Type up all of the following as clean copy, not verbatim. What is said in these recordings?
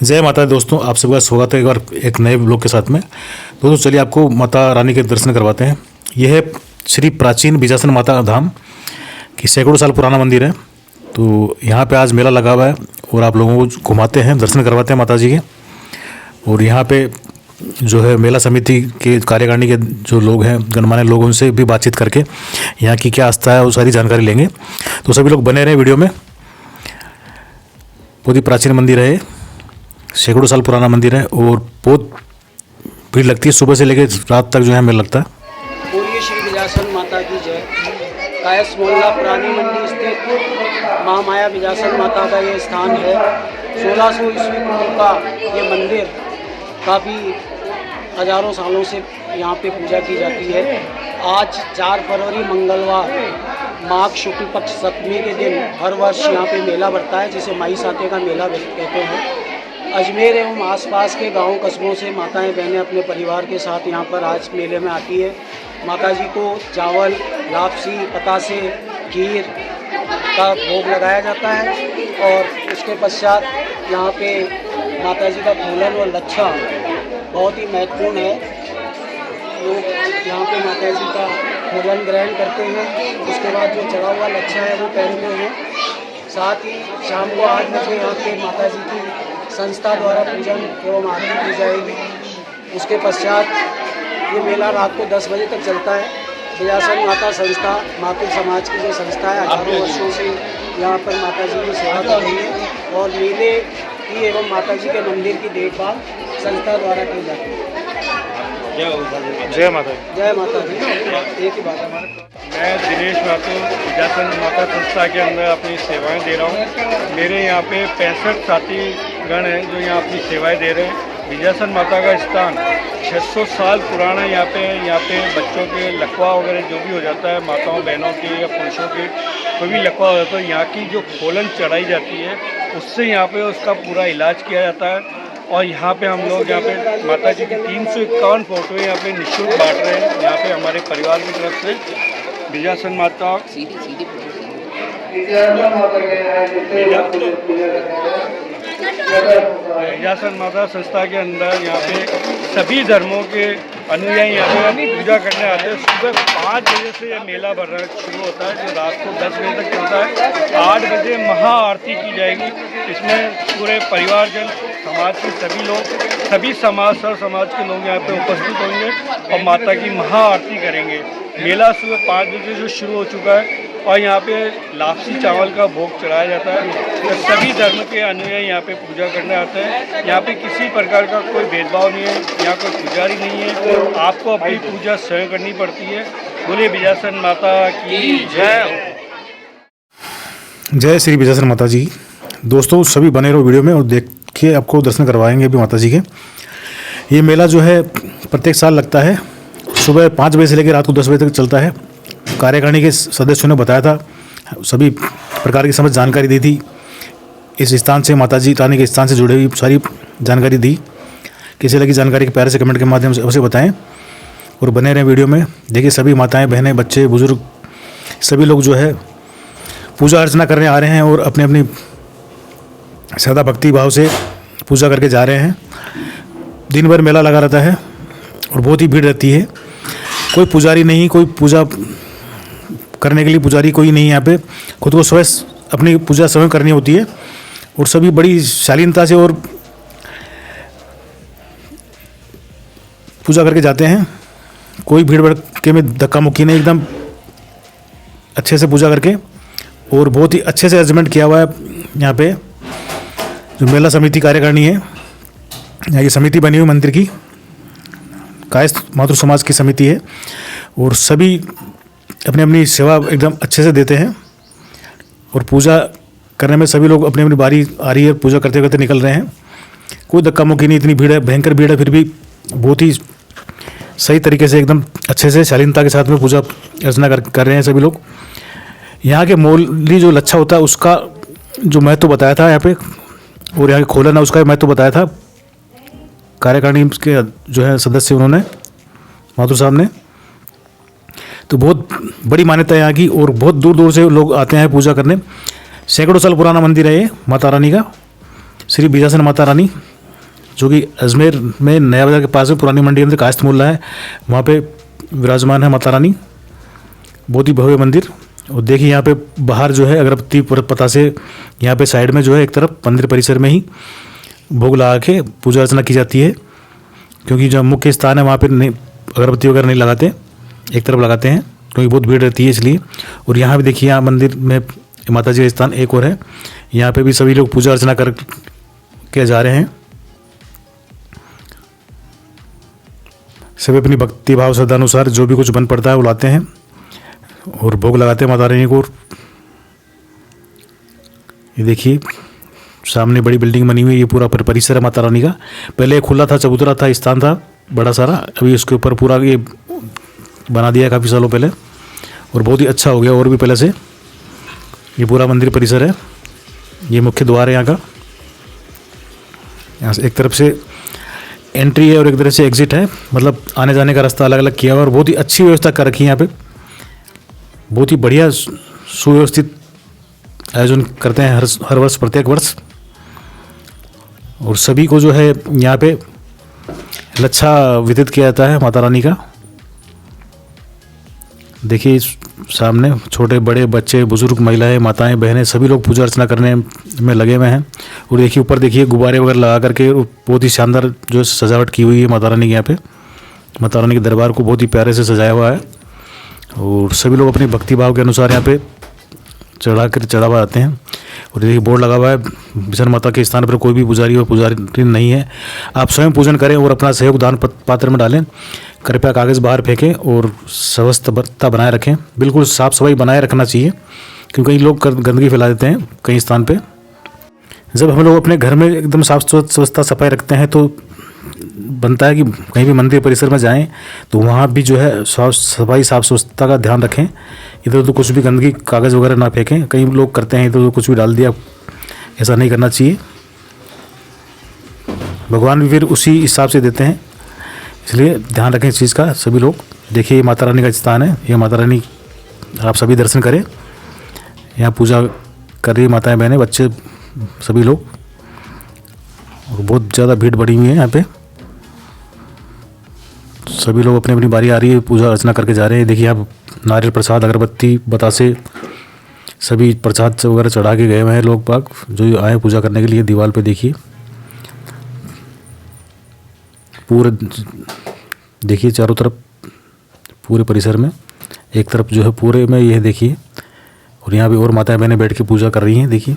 जय माता दी दोस्तों, आप सबका स्वागत है एक बार एक नए ब्लॉग के साथ में। दोस्तों चलिए आपको माता रानी के दर्शन करवाते हैं। यह है श्री प्राचीन बीजासन माता धाम की सैकड़ों साल पुराना मंदिर है। तो यहाँ पे आज मेला लगा हुआ है और आप लोगों को घुमाते हैं, दर्शन करवाते हैं माता जी के। और यहाँ पे जो है मेला समिति के कार्यकारिणी के जो लोग हैं, गणमान्य लोग, उनसे भी बातचीत करके यहाँ की क्या आस्था है वो सारी जानकारी लेंगे। तो सभी लोग बने रहे वीडियो में। बहुत ही प्राचीन मंदिर है, सैकड़ों साल पुराना मंदिर है और बहुत भीड़ लगती है। सुबह से लेकर रात तक जो है मेला लगता है। बोलिए श्री बिजासन माता की जय। कायस मोहल्ला पुरानी मंडी स्थित महामाया बिजासन माता का ये स्थान है। 1600 ईस्वी पूर्व का ये मंदिर काफ़ी हजारों सालों से यहाँ पे पूजा की जाती है। आज 4 फरवरी मंगलवार माघ शुक्ल पक्ष सप्तमी के दिन हर वर्ष यहाँ पे मेला बढ़ता है, जिसे माई साते का मेला कहते हैं। अजमेर एवं आसपास के गांव कस्बों से माताएं बहनें अपने परिवार के साथ यहाँ पर आज मेले में आती है। माता जी को चावल, लापसी, पतासे, खीर का भोग लगाया जाता है और उसके पश्चात यहाँ पे माता जी का फूलन और लच्छा बहुत ही महत्वपूर्ण है। लोग यहाँ पे माता जी का फूलन ग्रहण करते हैं, उसके बाद जो चढ़ा हुआ लच्छा है वो पहनते हैं। साथ ही शाम को 8 बजे यहाँ पे माता जी की संस्था द्वारा पूजन एवं आरती की जाएगी। उसके पश्चात ये मेला रात को 10 बजे तक चलता है। बिजासन माता संस्था मातृ समाज की जो संस्था है, हजारों वर्षों से यहाँ पर माता जी की सेवा कर रही है और मेले की एवं माता जी के मंदिर की देखभाल संस्था द्वारा की जाती है। जय माता दी। जय माता दी। एक ही बात है हमारे। मैं दिनेश माथुर बिजासन माता संस्था के अंदर अपनी सेवाएं दे रहा हूं। मेरे यहाँ पे 65 साथी गण हैं जो यहाँ अपनी सेवाएं दे रहे हैं। बिजासन माता का स्थान 600 साल पुराना यहाँ पे बच्चों के लकवा वगैरह जो भी हो जाता है, माताओं बहनों के या पुरुषों के कोई भी लकवा हो जाता है, यहाँ की जो खोलन चढ़ाई जाती है उससे यहाँ पे उसका पूरा इलाज किया जाता है। और यहाँ पे हम लोग यहाँ पे माता जी की 351 फोटो यहाँ पे निःशुल्क बांट रहे हैं। यहाँ पे हमारे परिवार की तरफ से बिजासन माता बिजासन माता संस्था के अंदर यहाँ पे सभी धर्मों के अनुयायी यहाँ पे पूजा करने आते हैं। सुबह 5 बजे से यह मेला भरना शुरू होता है जो रात को 10 बजे तक चलता है। 8 बजे महा आरती की जाएगी। इसमें पूरे परिवारजन, समाज के सभी लोग, सभी समाज, सर समाज के लोग यहाँ पे उपस्थित होंगे और माता की महा आरती करेंगे। मेला सुबह 5 बजे से शुरू हो चुका है और यहाँ पे लापसी चावल का भोग चढ़ाया जाता है। तो सभी धर्म के अनुयायी यहाँ पे पूजा करने आते हैं। यहाँ पे किसी प्रकार का कोई भेदभाव नहीं है, यहाँ कोई पुजारी नहीं है। आपको अपनी पूजा स्वयं करनी पड़ती है। बोलिए बिजासन माता की जय। जय श्री बिजासन माता जी। दोस्तों सभी बने रहो वीडियो में और देखिए, आपको दर्शन करवाएंगे भी माता जी के। ये मेला जो है प्रत्येक साल लगता है। सुबह 5 बजे से लेकर रात को 10 बजे तक चलता है। कार्यकारिणी के सदस्यों ने बताया था, सभी प्रकार की समझ जानकारी दी थी। इस स्थान से, माता जी रानी के स्थान से जुड़े हुई सारी जानकारी दी। किसी लगी जानकारी के प्यारे से कमेंट के माध्यम से अवश्य बताएं और बने रहें वीडियो में। देखिए सभी माताएं, बहनें, बच्चे, बुजुर्ग सभी लोग जो है पूजा अर्चना करने आ रहे हैं और अपनी अपनी श्रद्धा भक्ति भाव से पूजा करके जा रहे हैं। दिन भर मेला लगा रहता है और बहुत ही भीड़ रहती है। कोई पुजारी नहीं, कोई पूजा करने के लिए पुजारी कोई नहीं यहाँ पे। खुद को स्वयं अपनी पूजा स्वयं करनी होती है और सभी बड़ी शालीनता से और पूजा करके जाते हैं। कोई भीड़ भड़के में धक्का मुक्की नहीं, एकदम अच्छे से पूजा करके। और बहुत ही अच्छे से अरेंजमेंट किया हुआ है यहाँ पे। जो मेला समिति कार्यकारिणी है, यहाँ की समिति बनी हुई मंदिर की, कायस्थ मातृ समाज की समिति है और सभी अपनी अपनी सेवा एकदम अच्छे से देते हैं। और पूजा करने में सभी लोग अपनी अपनी बारी आ रही है, पूजा करते करते निकल रहे हैं। कोई धक्का मुक्की नहीं, इतनी भीड़ है, भयंकर भीड़ है, फिर भी बहुत ही सही तरीके से एकदम अच्छे से शालीनता के साथ में पूजा अर्चना कर रहे हैं सभी लोग। यहाँ के मौली जो लच्छा होता है उसका जो महत्व बताया था यहाँ पे, और यहाँ के खोलन है उसका महत्व बताया था कार्यकारिणी के जो है सदस्य, उन्होंने माथुर साहब ने। तो बहुत बड़ी मान्यता है यहाँ की और बहुत दूर दूर से लोग आते हैं पूजा करने। सैकड़ों साल पुराना मंदिर है ये माता रानी का, श्री बिजासन माता रानी। जो कि अजमेर में नया बाज़ार के पास में पुरानी मंडी के अंदर कायस्थ मोहल्ला है, वहाँ पे विराजमान है माता रानी। बहुत ही भव्य मंदिर। और देखिए यहाँ पे बाहर जो है अगरबत्ती पता से यहाँ पे साइड में जो है एक तरफ मंदिर परिसर में ही भोग लगा के पूजा अर्चना की जाती है, क्योंकि जो मुख्य स्थान है वहाँ पे नहीं अगरबत्ती वगैरह नहीं लगाते, एक तरफ लगाते हैं क्योंकि बहुत भीड़ रहती है इसलिए। और यहाँ भी देखिए, यहाँ मंदिर में माता जी का स्थान एक और है, यहाँ पे भी सभी लोग पूजा अर्चना कर के जा रहे हैं। सभी अपनी भक्ति भाव श्रद्धा अनुसार जो भी कुछ बन पड़ता है वो लाते हैं और भोग लगाते हैं माता रानी को। ये देखिए सामने बड़ी बिल्डिंग बनी हुई है, ये पूरा परिसर है माता रानी का। पहले खुला था, चबूतरा था, स्थान था बड़ा सारा, अभी उसके ऊपर पूरा ये बना दिया है काफ़ी सालों पहले और बहुत ही अच्छा हो गया और भी पहले से। ये पूरा मंदिर परिसर है, ये मुख्य द्वार है यहाँ का। यहाँ से एक तरफ से एंट्री है और एक तरफ से एग्जिट है, मतलब आने जाने का रास्ता अलग अलग किया हुआ और बहुत ही अच्छी व्यवस्था कर रखी है यहाँ पे। बहुत ही बढ़िया सुव्यवस्थित आयोजन करते हैं हर वर्ष, प्रत्येक वर्ष। और सभी को जो है यहाँ पे लच्छा वितरित किया जाता है माता रानी का। देखिए सामने छोटे बड़े बच्चे, बुजुर्ग, महिलाएं, माताएं, बहनें सभी लोग पूजा अर्चना करने में लगे हुए हैं। और देखिए ऊपर देखिए गुब्बारे वगैरह लगा करके बहुत ही शानदार जो सजावट की हुई है माता रानी के यहाँ पे। माता रानी के दरबार को बहुत ही प्यारे से सजाया हुआ है और सभी लोग अपनी भक्ति भाव के अनुसार यहाँ पे चढ़ावा आते हैं। और देखिए बोर्ड लगा हुआ है, विषण माता के स्थान पर कोई भी पुजारी और पुजारी नहीं है। आप स्वयं पूजन करें और अपना सहयोग दान पात्र में डालें। कृपया कागज़ बाहर फेंकें और स्वच्छता बनाए रखें। बिल्कुल साफ़ सफाई बनाए रखना चाहिए, क्योंकि कई लोग गंदगी फैला देते हैं कई स्थान पे। जब हम लोग अपने घर में एकदम साफ स्वच्छता सफाई रखते हैं तो बनता है कि कहीं भी मंदिर परिसर में जाएं तो वहाँ भी जो है साफ सफाई साफ स्वच्छता का ध्यान रखें। इधर उधर कुछ भी गंदगी कागज़ वगैरह ना फेंकें। कई लोग करते हैं इधर उधर कुछ भी डाल दिया, ऐसा नहीं करना चाहिए। भगवान भी फिर उसी हिसाब से देते हैं, इसलिए ध्यान रखें इस चीज़ का सभी लोग। देखिए ये माता रानी का स्थान है, ये माता रानी आप सभी दर्शन करें। यहाँ पूजा कर रही है माताएं, बहनें, बच्चे, सभी लोग। और बहुत ज़्यादा भीड़ बढ़ी हुई है यहाँ पे। सभी लोग अपनी अपनी बारी आ रही है, पूजा अर्चना करके जा रहे हैं। देखिए आप नारियल प्रसाद, अगरबत्ती, बतासे सभी प्रसाद से वगैरह चढ़ा के गए हुए हैं लोग बाग जो आए पूजा करने के लिए। दीवार पे देखिए पूरे, देखिए चारों तरफ पूरे परिसर में एक तरफ जो है पूरे में यह देखिए। और यहाँ भी और माताएं बहनें बैठ के पूजा कर रही हैं। देखिए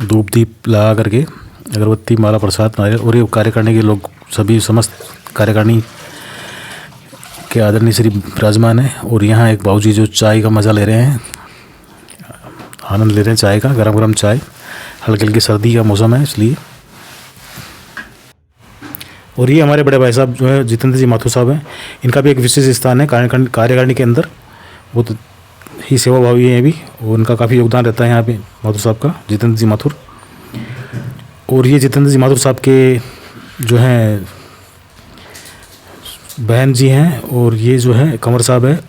धूप दीप लगा करके, अगरबत्ती, माला, प्रसाद, नारियल। और ये कार्य करने के लोग सभी समस्त कार्यकारिणी के आदरणीय श्री विराजमान है। और यहाँ एक बाबूजी जो चाय का मज़ा ले रहे हैं, आनंद ले रहे हैं चाय का, गरम गरम चाय। हल्की हल्की सर्दी का मौसम है इसलिए। और ये हमारे बड़े भाई साहब जो है जितेंद्र जी माथुर साहब हैं, इनका भी एक विशेष स्थान है कार्यकारिणी के अंदर। बहुत ही सेवाभावी है भी, और उनका काफ़ी योगदान रहता है यहाँ पे माथुर साहब का, जितेंद्र जी माथुर। और ये जितेंद्र जी माथुर साहब के जो हैं बहन जी हैं, और ये जो है कंवर साहब है,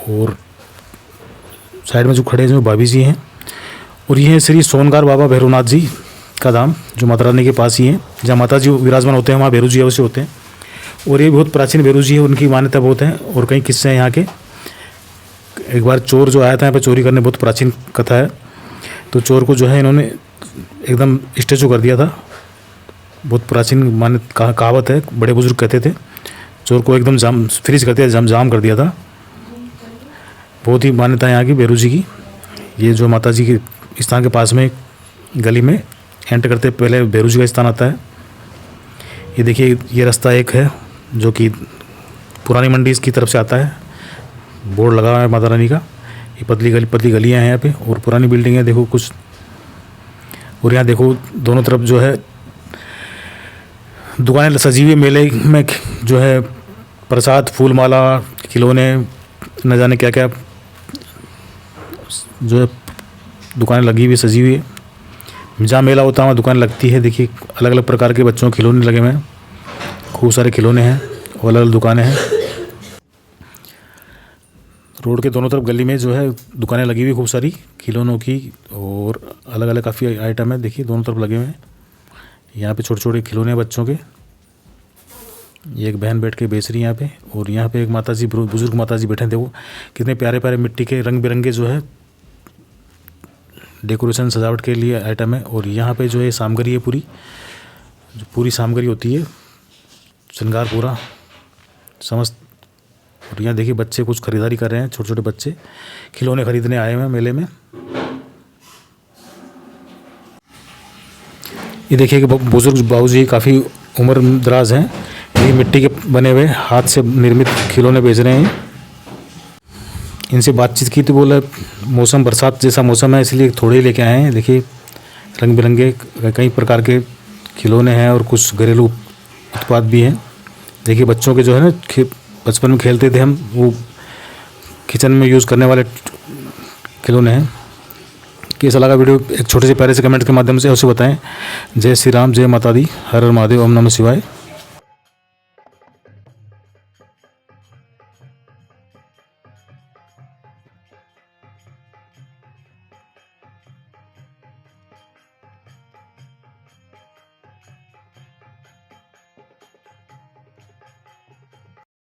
और साइड में जो खड़े हैं जो भाभी जी हैं। और ये है श्री सोनगार बाबा भैरवनाथ जी का धाम, जो माता रानी के पास ही है। जहाँ माता जी विराजमान होते हैं वहाँ भैरू जी अवश्य होते हैं। और ये बहुत प्राचीन भैरू जी है, उनकी मान्यता बहुत है और कई किस्से हैं यहाँ के। एक बार चोर जो आया था यहाँ पे चोरी करने, बहुत प्राचीन कथा है। तो चोर को जो है इन्होंने एकदम स्टेचू कर दिया था। बहुत प्राचीन मान्यता कहावत है, बड़े बुजुर्ग कहते थे। चोर को एकदम जाम फ्रीज कर दिया, जाम कर दिया था। बहुत ही मान्यता है यहाँ की भैरू जी की। ये जो माता जी के स्थान के पास में गली में एंटर करते पहले भैरू जी का स्थान आता है। ये देखिए ये रास्ता एक है जो कि पुरानी मंडी की तरफ से आता है। बोर्ड लगा हुआ है माता रानी का। ये पतली गलियाँ हैं यहाँ पे, और पुरानी बिल्डिंग है देखो कुछ। और यहाँ देखो दोनों तरफ जो है दुकानें सजी हुई। मेले में जो है प्रसाद, फूल माला, खिलौने, न जाने क्या क्या जो है दुकानें लगी हुई, सजी हुई है। जहाँ मेला होता है वहाँ दुकान लगती है। देखिए अलग अलग प्रकार के बच्चों के खिलौने लगे हुए हैं, खूब सारे खिलौने हैं और अलग अलग दुकानें हैं। रोड के दोनों तरफ गली में जो है दुकानें लगी हुई खूब सारी खिलौनों की, और अलग अलग काफ़ी आइटम है। देखिए दोनों तरफ लगे हुए हैं। यहाँ पे छोटे छोटे खिलौने हैं बच्चों के। ये एक बहन बैठ के बेच रही है यहाँ पे, और यहाँ पे एक माताजी, बुजुर्ग माताजी बैठे थे। वो कितने प्यारे प्यारे मिट्टी के रंग बिरंगे जो है डेकोरेशन सजावट के लिए आइटम है। और यहाँ पे जो है सामग्री है पूरी, जो पूरी सामग्री होती है, श्रृंगार पूरा समस्त। और यहाँ देखिए बच्चे कुछ खरीदारी कर रहे हैं, छोटे छोटे बच्चे खिलौने खरीदने आए हुए हैं मेले में। ये देखिए कि बुजुर्ग बाबूजी काफ़ी उम्र दराज हैं, ये मिट्टी के बने हुए हाथ से निर्मित खिलौने बेच रहे हैं। इनसे बातचीत की तो बोला मौसम बरसात जैसा मौसम है इसलिए थोड़े ही लेके आए हैं। देखिए रंग बिरंगे कई प्रकार के खिलौने हैं और कुछ घरेलू उत्पाद भी हैं। देखिए बच्चों के जो है ना बचपन में खेलते थे हम, वो किचन में यूज़ करने वाले खिलौने हैं। कैसा लगा वीडियो एक छोटे से प्यारे से कमेंट के माध्यम से अवश्य बताएं। जय श्री राम, जय माता दी, हर हर महादेव, ओम नमः शिवाय।